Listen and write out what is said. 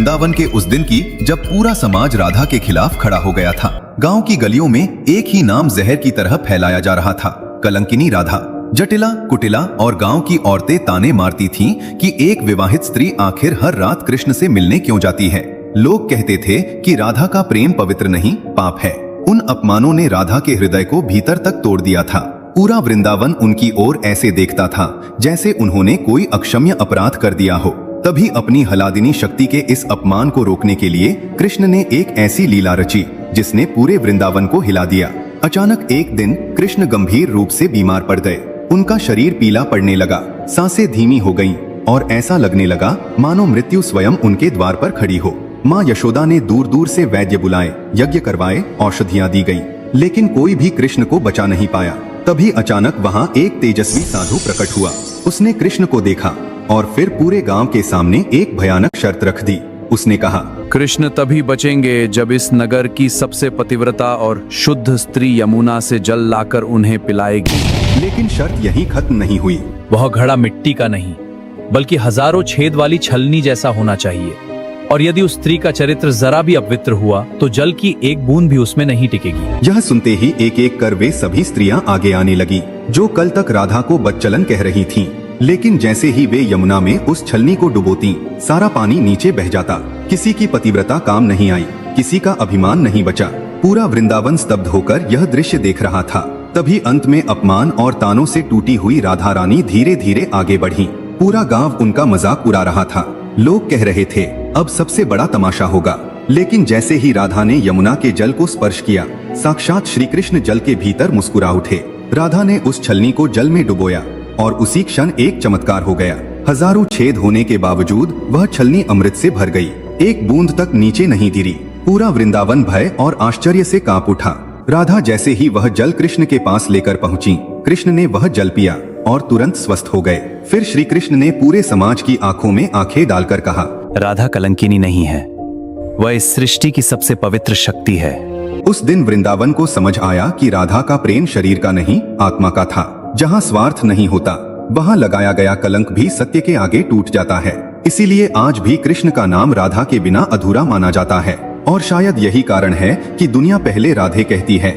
वृंदावन के उस दिन की जब पूरा समाज राधा के खिलाफ खड़ा हो गया था। गांव की गलियों में एक ही नाम जहर की तरह फैलाया जा रहा था, कलंकिनी राधा। जटिला कुटिला और गांव की औरतें ताने मारती थीं कि एक विवाहित स्त्री आखिर हर रात कृष्ण से मिलने क्यों जाती है। लोग कहते थे कि राधा का प्रेम पवित्र नहीं, पाप है। उन अपमानों ने राधा के हृदय को भीतर तक तोड़ दिया था। पूरा वृंदावन उनकी ओर ऐसे देखता था जैसे उन्होंने कोई अक्षम्य अपराध कर दिया हो। तभी अपनी हलादिनी शक्ति के इस अपमान को रोकने के लिए कृष्ण ने एक ऐसी लीला रची जिसने पूरे वृंदावन को हिला दिया। अचानक एक दिन कृष्ण गंभीर रूप से बीमार पड़ गए। उनका शरीर पीला पड़ने लगा, सांसें धीमी हो गईं और ऐसा लगने लगा मानो मृत्यु स्वयं उनके द्वार पर खड़ी हो। माँ यशोदा ने दूर दूर से वैद्य बुलाए, यज्ञ करवाए, औषधियाँ दी गईं, लेकिन कोई भी कृष्ण को बचा नहीं पाया। तभी अचानक वहाँ एक तेजस्वी साधु प्रकट हुआ। उसने कृष्ण को देखा और फिर पूरे गांव के सामने एक भयानक शर्त रख दी। उसने कहा, कृष्ण तभी बचेंगे जब इस नगर की सबसे पतिव्रता और शुद्ध स्त्री यमुना से जल लाकर उन्हें पिलाएगी। लेकिन शर्त यहीं खत्म नहीं हुई। वह घड़ा मिट्टी का नहीं बल्कि हजारों छेद वाली छलनी जैसा होना चाहिए, और यदि उस स्त्री का चरित्र जरा भी अपवित्र हुआ तो जल की एक बूंद भी उसमें नहीं टिकेगी। यह सुनते ही एक एक कर वे सभी स्त्रियां आगे आने लगी जो कल तक राधा को बदचलन कह रही थीं। लेकिन जैसे ही वे यमुना में उस छलनी को डुबोती, सारा पानी नीचे बह जाता। किसी की पतिव्रता काम नहीं आई, किसी का अभिमान नहीं बचा। पूरा वृंदावन स्तब्ध होकर यह दृश्य देख रहा था। तभी अंत में अपमान और तानों से टूटी हुई राधा रानी धीरे धीरे आगे बढ़ी। पूरा गांव उनका मजाक उड़ा रहा था। लोग कह रहे थे अब सबसे बड़ा तमाशा होगा। लेकिन जैसे ही राधा ने यमुना के जल को स्पर्श किया, साक्षात श्री कृष्ण जल के भीतर मुस्कुरा उठे। राधा ने उस छलनी को जल में डुबोया और उसी क्षण एक चमत्कार हो गया। हजारों छेद होने के बावजूद वह छलनी अमृत से भर गई, एक बूंद तक नीचे नहीं गिरी। पूरा वृंदावन भय और आश्चर्य से कांप उठा। राधा जैसे ही वह जल कृष्ण के पास लेकर पहुंची, कृष्ण ने वह जल पिया और तुरंत स्वस्थ हो गए। फिर श्री कृष्ण ने पूरे समाज की आंखों में आंखें डालकर कहा, राधा कलंकिनी नहीं है, वह इस सृष्टि की सबसे पवित्र शक्ति है। उस दिन वृंदावन को समझ आया कि राधा का प्रेम शरीर का नहीं, आत्मा का था। जहाँ स्वार्थ नहीं होता वहाँ लगाया गया कलंक भी सत्य के आगे टूट जाता है। इसीलिए आज भी कृष्ण का नाम राधा के बिना अधूरा माना जाता है। और शायद यही कारण है कि दुनिया पहले राधे कहती है